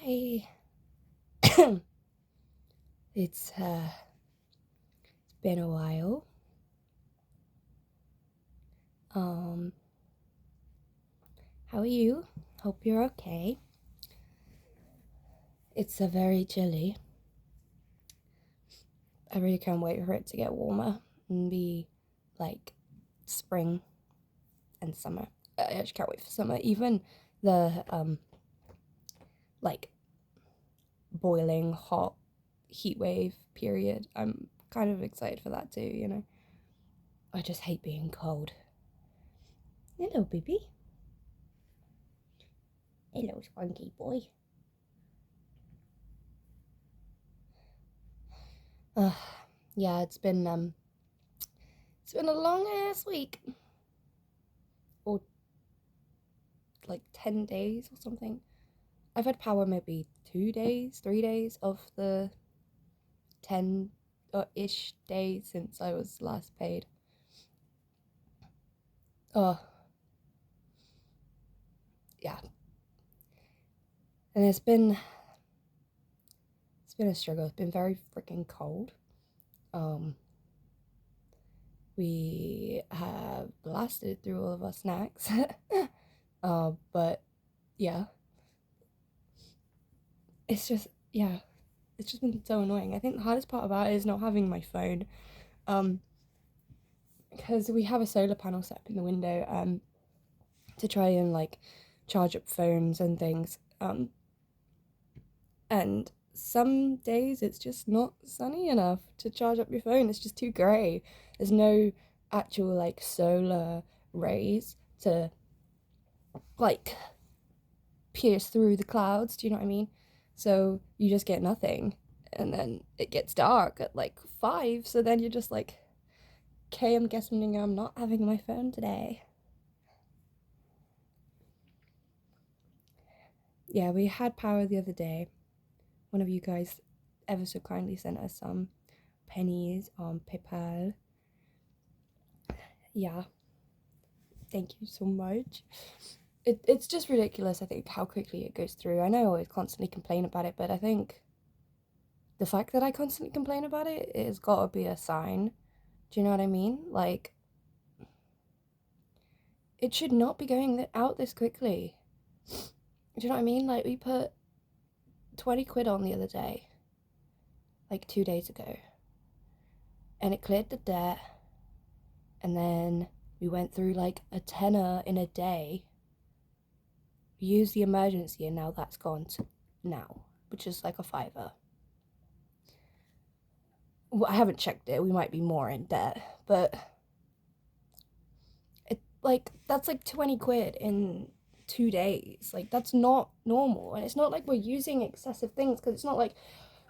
Hi. It's been a while. Um how are you? Hope you're okay. It's a very chilly. I really can't wait for it to get warmer and be like spring and summer. I actually can't wait for summer. Even the like boiling hot heat wave period. I'm kind of excited for that too. I just hate being cold. Hello, baby. Hello, spunky boy. Yeah, it's been a long ass week. Or like 10 days or something. I've had power maybe 2 days, 3 days of the 10 ish days since I was last paid. Oh, yeah. And it's been a struggle. It's been very freaking cold. We have blasted through all of our snacks. But yeah. It's just been so annoying. I think the hardest part about it is not having my phone. Because we have a solar panel set up in the window to try and like charge up phones and things. And some days it's just not sunny enough to charge up your phone. It's just too grey. There's no actual like solar rays to like pierce through the clouds. Do you know what I mean? So you just get nothing, and then it gets dark at like 5. So then you're just like, okay, I'm guessing I'm not having my phone today. Yeah, we had power the other day. One of you guys ever so kindly sent us some pennies on PayPal. Yeah, thank you so much. It's just ridiculous, I think, how quickly it goes through. I know I always constantly complain about it, but I think the fact that I constantly complain about it has got to be a sign. Do you know what I mean? Like, it should not be going out this quickly. Do you know what I mean? Like, we put 20 quid on the other day, like 2 days ago, and it cleared the debt, and then we went through like a tenner in a day. We used the emergency, and now that's gone to now, which is like a fiver. Well, I haven't checked it. We might be more in debt, but it like that's like 20 quid in 2 days. Like, that's not normal. And it's not like we're using excessive things, because it's not like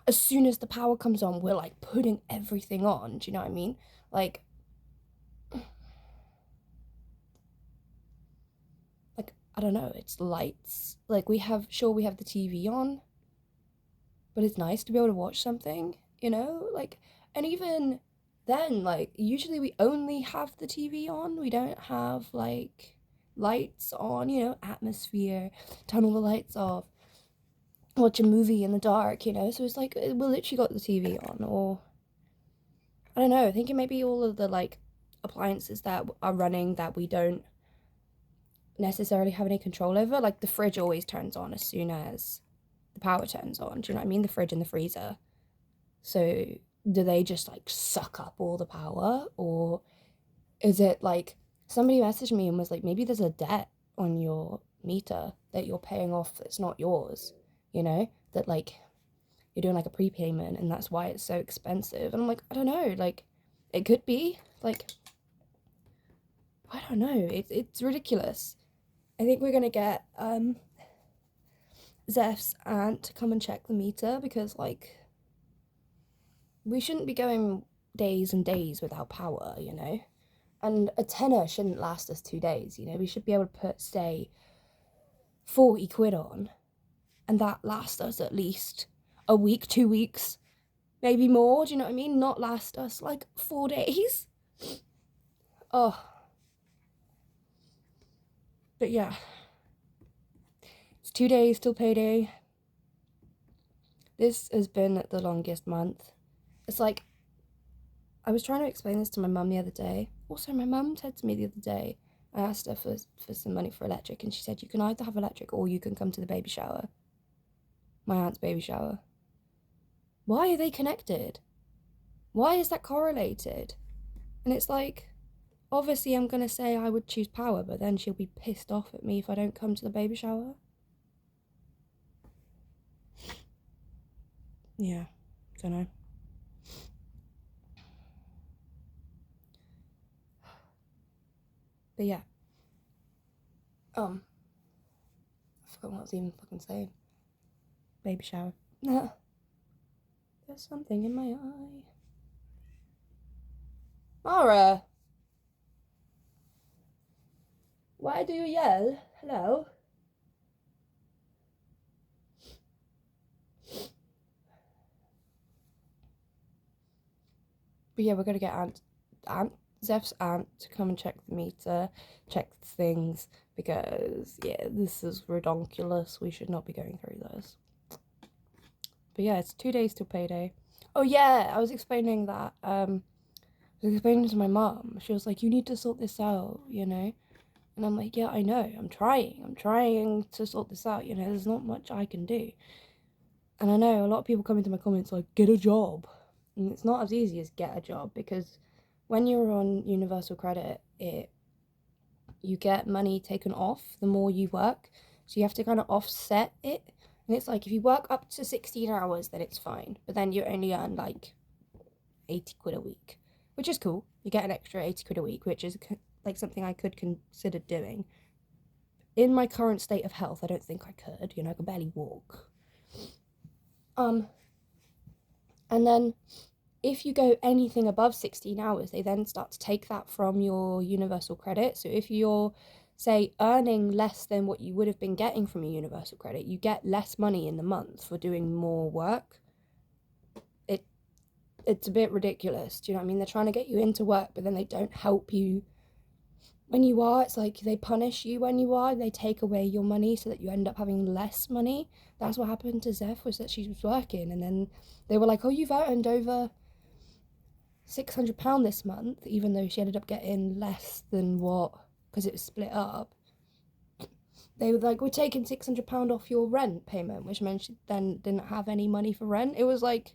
as soon as the power comes on we're like putting everything on. Do you know what I mean? Like I don't know, it's lights. Like, we have the TV on, but it's nice to be able to watch something, like. And even then, like, usually we only have the TV on. We don't have like lights on, atmosphere, turn all the lights off, watch a movie in the dark, so it's like we literally got the TV on. Or I don't know, I think it may be all of the like appliances that are running that we don't necessarily have any control over. Like, the fridge always turns on as soon as the power turns on. Do you know what I mean? The fridge and the freezer. So do they just like suck up all the power, or is it like somebody messaged me and was like, maybe there's a debt on your meter that you're paying off that's not yours, that like you're doing like a prepayment and that's why it's so expensive. And I'm like, I don't know, like it could be like, I don't know, it's ridiculous. I think we're gonna get Zeph's aunt to come and check the meter, because like we shouldn't be going days and days without power, and a tenner shouldn't last us 2 days. We should be able to put, say, 40 quid on, and that lasts us at least a week, 2 weeks, maybe more. Do you know what I mean? Not last us like 4 days. Oh, but yeah, it's 2 days till payday. This has been the longest month. It's like, I was trying to explain this to my mum the other day. Also, my mum said to me the other day, I asked her for some money for electric, and she said, you can either have electric or you can come to the baby shower. My aunt's baby shower. Why are they connected? Why is that correlated? And it's like, obviously I'm going to say I would choose power, but then she'll be pissed off at me if I don't come to the baby shower. Yeah, don't know. But yeah. I forgot what I was even fucking saying. Baby shower. There's something in my eye. Mara! Why do you yell? Hello? But yeah, we're gonna get Zeph's aunt to come and check the meter, check things, because yeah, this is redonkulous. We should not be going through this. But yeah, it's 2 days till payday. Oh yeah, I was explaining that. I was explaining to my mom. She was like, "You need to sort this out," you know. And I'm like, "Yeah, I know. I'm trying to sort this out. You know, there's not much I can do." And I know a lot of people come into my comments like, "Get a job," and it's not as easy as get a job, because when you're on universal credit, you get money taken off the more you work, so you have to kind of offset it. And it's like, if you work up to 16 hours, then it's fine, but then you only earn like 80 quid a week, which is cool. You get an extra 80 quid a week, which is like something I could consider doing. In my current state of health, I don't think I could, you know, I could barely walk. And then if you go anything above 16 hours, they then start to take that from your universal credit. So if you're, say, earning less than what you would have been getting from your universal credit, you get less money in the month for doing more work. It's a bit ridiculous. Do you know what I mean? They're trying to get you into work, but then they don't help you when you are. It's like they punish you when you are. They take away your money so that you end up having less money. That's what happened to Zeph, was that she was working, and then they were like, "Oh, you've earned over £600 this month," even though she ended up getting less than what, because it was split up. They were like, "We're taking £600 off your rent payment," which meant she then didn't have any money for rent. It was like,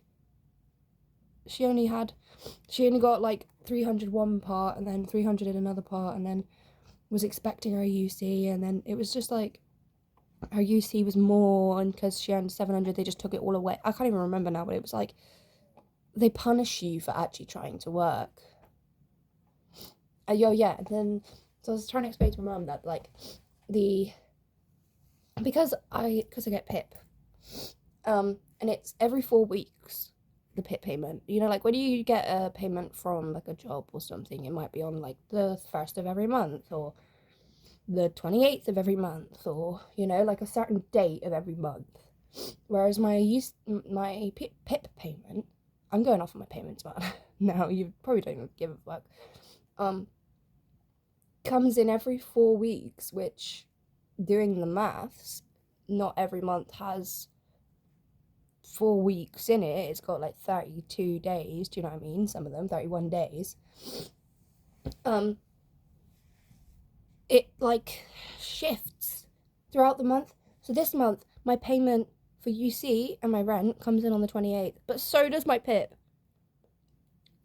she only got like 300 one part, and then 300 in another part, and then was expecting her UC, and then it was just like, her UC was more, and because she earned 700, they just took it all away. I can't even remember now, but it was like, they punish you for actually trying to work. Yeah, and then, so I was trying to explain to my mum that, like, because I get PIP, and it's every 4 weeks, the PIP payment. You know, like, when you get a payment from, like, a job or something, it might be on, like, the 1st of every month, or the 28th of every month, or, you know, like a certain date of every month. Whereas my PIP payment, I'm going off on my payments, but now you probably don't even give a fuck, comes in every 4 weeks, which, doing the maths, not every month has 4 weeks in it. It's got like 32 days, do you know what I mean? Some of them 31 days. It like shifts throughout the month. So this month my payment for UC and my rent comes in on the 28th, but so does my PIP.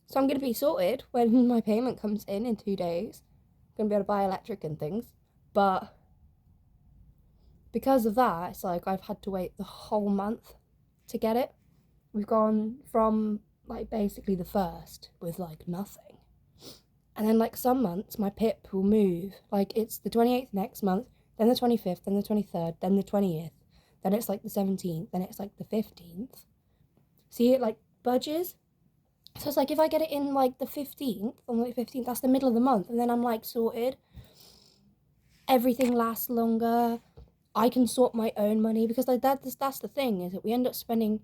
So I'm going to be sorted when my payment comes in 2 days. I'm going to be able to buy electric and things. But because of that, it's like I've had to wait the whole month to get it. We've gone from like basically the 1st with like nothing. And then like some months my PIP will move. Like it's the 28th next month, then the 25th, then the 23rd, then the 20th. Then it's like the 17th, then it's like the 15th. See, it like budges. So it's like, if I get it in like the 15th, on the 15th, that's the middle of the month, and then I'm like sorted. Everything lasts longer. I can sort my own money, because like that's the thing, is that we end up spending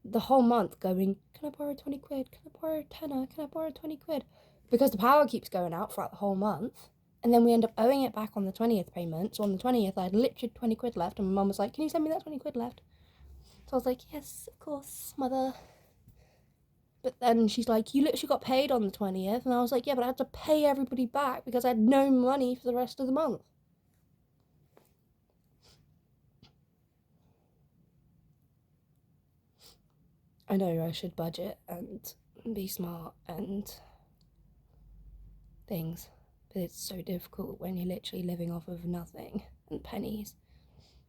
the whole month going, can I borrow 20 quid? Can I borrow a tenner? Can I borrow 20 quid? Because the power keeps going out throughout the whole month. And then we end up owing it back on the 20th payment. So on the 20th, I had literally 20 quid left, and my mum was like, can you send me that 20 quid left? So So I was like, yes, of course, mother. But then she's like, you literally got paid on the 20th. And I was like, yeah, but I had to pay everybody back because I had no money for the rest of the month. I know I should budget and be smart and things, but it's so difficult when you're literally living off of nothing and pennies.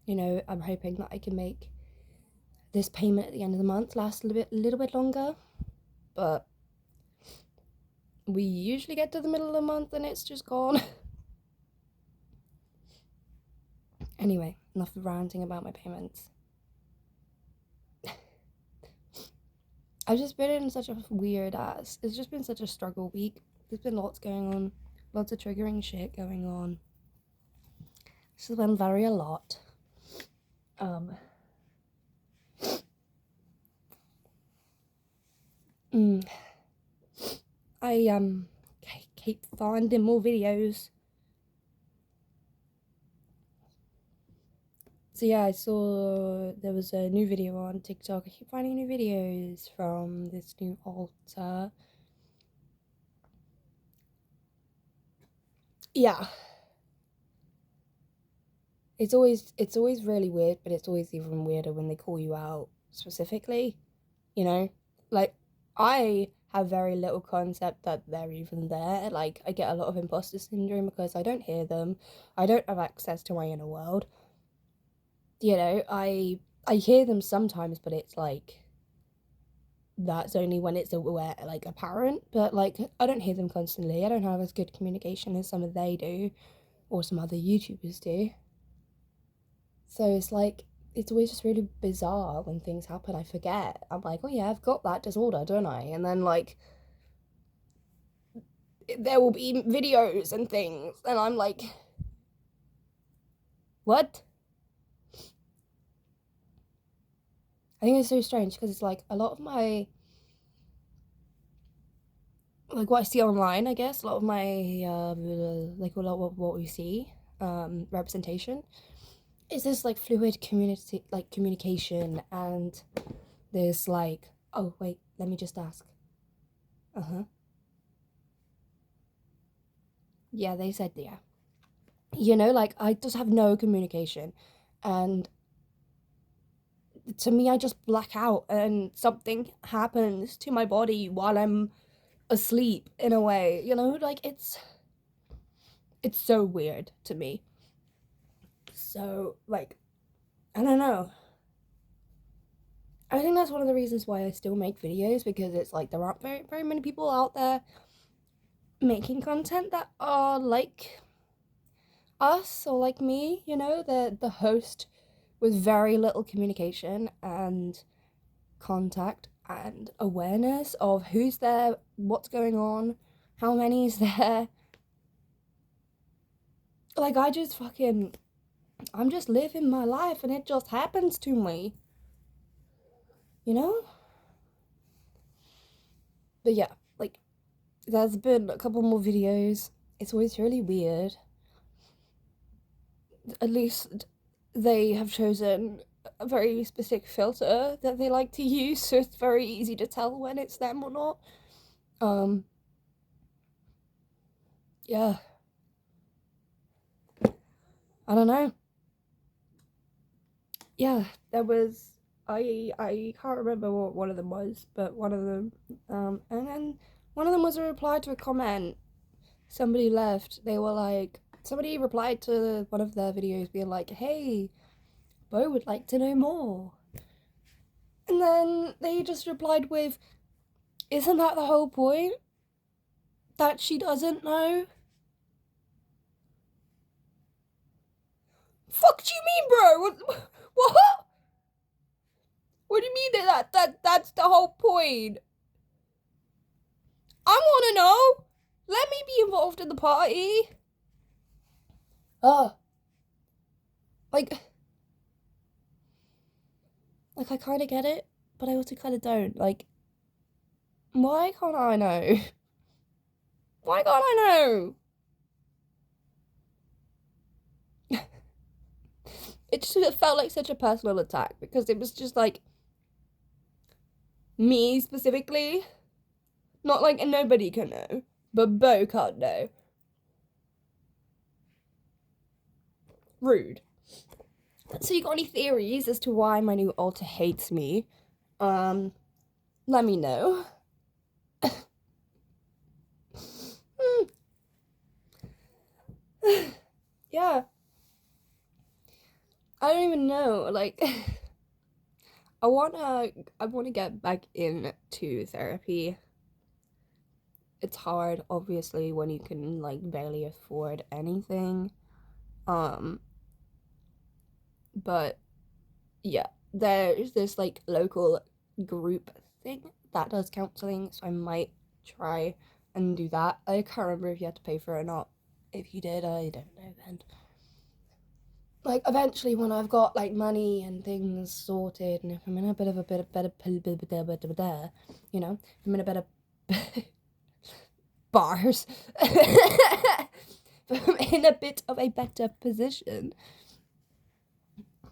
You know, I'm hoping that I can make this payment at the end of the month last a little bit longer, but we usually get to the middle of the month and it's just gone. Anyway, enough ranting about my payments. I've just been in such a it's just been such a struggle week. There's been lots going on, lots of triggering shit going on. This has been a lot. I keep finding more videos. So yeah, I saw there was a new video on TikTok. I keep finding new videos from this new altar. Yeah. It's always really weird, but it's always even weirder when they call you out specifically, you know? Like, I have very little concept that they're even there. Like, I get a lot of imposter syndrome because I don't hear them. I don't have access to my inner world. You know, I hear them sometimes, but it's like that's only when it's apparent. But like, I don't hear them constantly. I don't have as good communication as some of they do, or some other YouTubers do. So it's like, it's always just really bizarre when things happen. I forget. I'm like, oh yeah, I've got that disorder, don't I? And then like, there will be videos and things, and I'm like, what? I think it's so strange because it's like a lot of my, like what I see online, I guess, a lot of my, like a lot of what we see, representation is this like fluid community, like communication, and there's like, oh wait, let me just ask. Yeah, they said yeah. You know, like I just have no communication, and to me, I just black out, and something happens to my body while I'm asleep in a way, you know, like it's so weird to me. So like, I don't know, I think that's one of the reasons why I still make videos, because it's like there aren't very many people out there making content that are like us or like me, you know, the host with very little communication and contact and awareness of who's there, what's going on, how many is there. Like, I'm just living my life and it just happens to me, you know? But yeah, like, there's been a couple more videos. It's always really weird. At least they have chosen a very specific filter that they like to use, so it's very easy to tell when it's them or not. Yeah. I don't know. Yeah, there was I can't remember what one of them was, but one of them and then one of them was a reply to a comment somebody left. They were like, somebody replied to one of their videos being like, hey, Bo would like to know more. And then they just replied with, isn't that the whole point? That she doesn't know? Fuck do you mean, bro? What? What do you mean that's the whole point? I wanna know. Let me be involved in the party. Like I kind of get it, but I also kind of don't. Like, why can't I know? Why can't I know? It just felt like such a personal attack, because it was just like, Me specifically, not like nobody can know, but Bo can't know. Rude. So you got any theories as to why my new alter hates me? Let me know. Yeah. I don't even know, like I wanna get back into therapy. It's hard, obviously, when you can like barely afford anything. But yeah, there's this like local group thing that does counseling, so I might try and do that. I can't remember if you had to pay for it or not. If you did, I don't know then. Like eventually when I've got like money and things sorted and if I'm in a bit of a better you know, I'm in a better bars. I'm in a bit of a better position.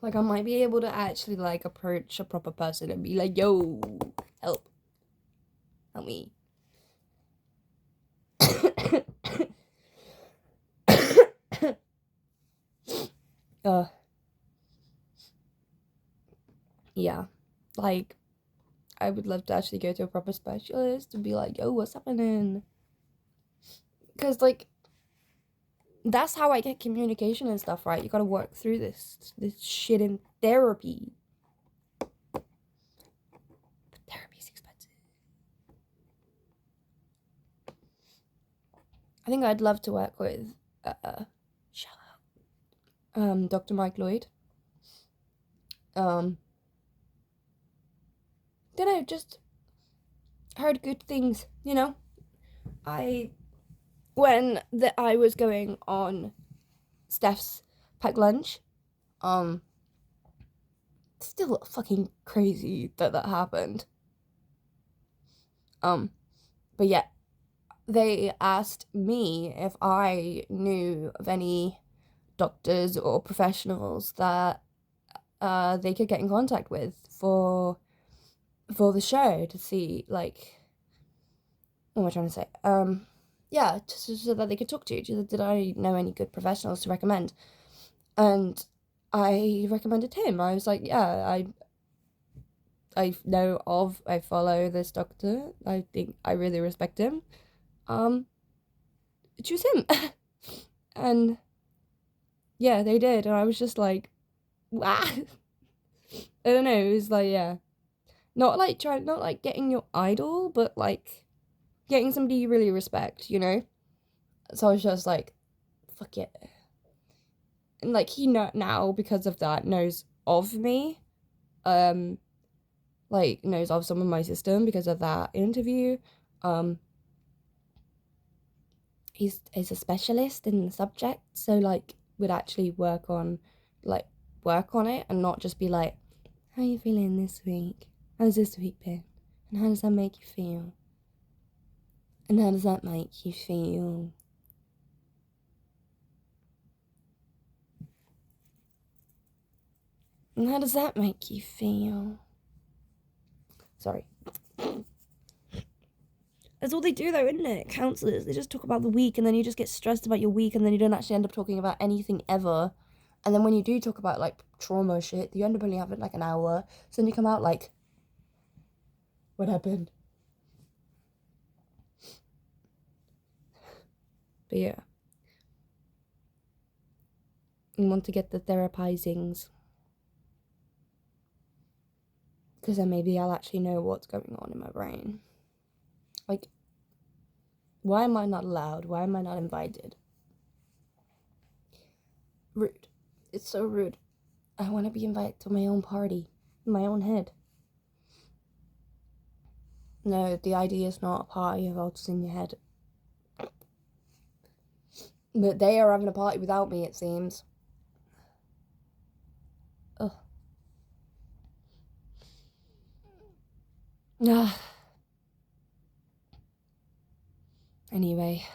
Like I might be able to actually like approach a proper person and be like, yo, help me. Yeah, like I would love to actually go to a proper specialist and be like, yo, what's happening? Because like that's how I get communication and stuff, right? You gotta work through this shit in therapy. But therapy's expensive. I think I'd love to work with shout out Dr. Mike Lloyd. Don't know, just heard good things, you know. When I was going on Steph's packed lunch, still fucking crazy that happened. But yeah, they asked me if I knew of any doctors or professionals that they could get in contact with for the show to see, like, what am I trying to say? Yeah, so that they could talk to you. Did I know any good professionals to recommend? And I recommended him. I was like, yeah, I follow this doctor. I think I really respect him. Choose him. And yeah, they did. And I was just like, wow. I don't know. It was like, yeah. Not like getting your idol, but like getting somebody you really respect, you know? So I was just like, fuck it. And like he now because of that knows of me. Like knows of some of my system because of that interview. He's a specialist in the subject, so like would actually work on it and not just be like, how are you feeling this week? How's this week been? And how does that make you feel? And how does that make you feel? And how does that make you feel? Sorry. That's all they do though, isn't it? Counselors, they just talk about the week and then you just get stressed about your week and then you don't actually end up talking about anything ever. And then when you do talk about like trauma shit, you end up only having like an hour. So then you come out like, what happened? But yeah. You want to get the therapizings. Because then maybe I'll actually know what's going on in my brain. Like, why am I not allowed? Why am I not invited? Rude. It's so rude. I want to be invited to my own party, in my own head. No, the idea is not a party of all just in your head. But they are having a party without me, it seems. Ugh. Anyway.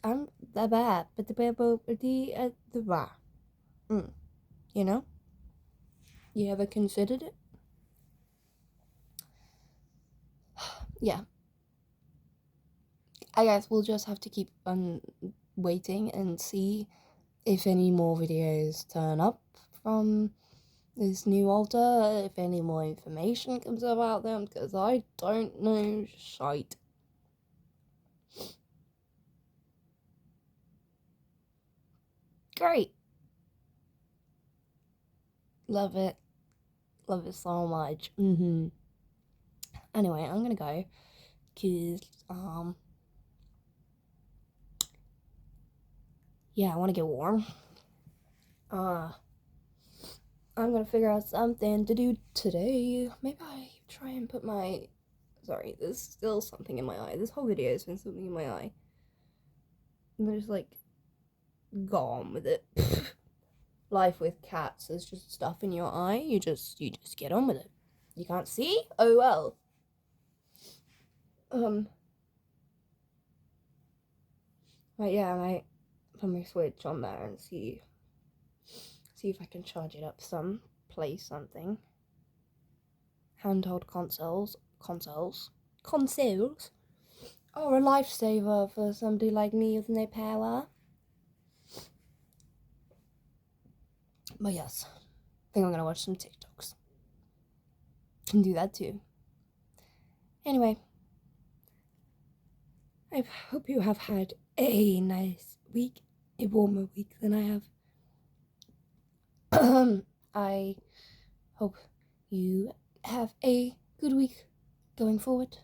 I'm the bad, but the You know? You ever considered it? Yeah. I guess we'll just have to keep on waiting and see if any more videos turn up from this new altar, if any more information comes about them, because I don't know shite. Great. Love it. Love it so much. Anyway, I'm gonna go, because, yeah, I want to get warm. I'm gonna figure out something to do today. Maybe I try and put my... Sorry, there's still something in my eye. This whole video has been something in my eye. And there's like gone with it. Life with cats is just stuff in your eye. You just get on with it. You can't see? Oh well. But yeah, I might put my Switch on there and see if I can charge it up some, play something. Handheld consoles. Or a lifesaver for somebody like me with no power. But yes, I think I'm gonna watch some TikToks. Can do that too. Anyway, I hope you have had a nice week, a warmer week than I have. I hope you have a good week going forward.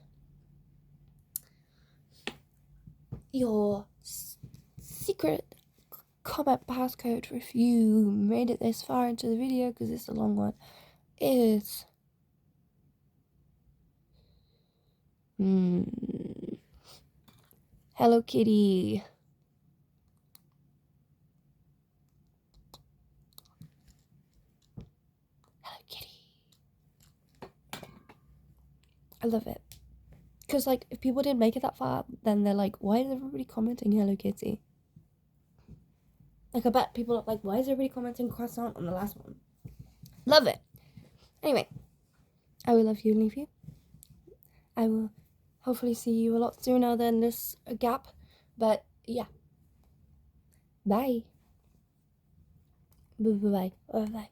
Your secret comment passcode, if you made it this far into the video, because it's a long one, is Hello Kitty. Hello Kitty. I love it. Because, like, if people didn't make it that far, then they're like, why is everybody commenting Hello Kitty? Like, I bet people are like, why is everybody commenting croissant on the last one? Love it. Anyway, I will love you and leave you. I will hopefully see you a lot sooner than this gap. But, yeah. Bye. Bye-bye. Bye-bye.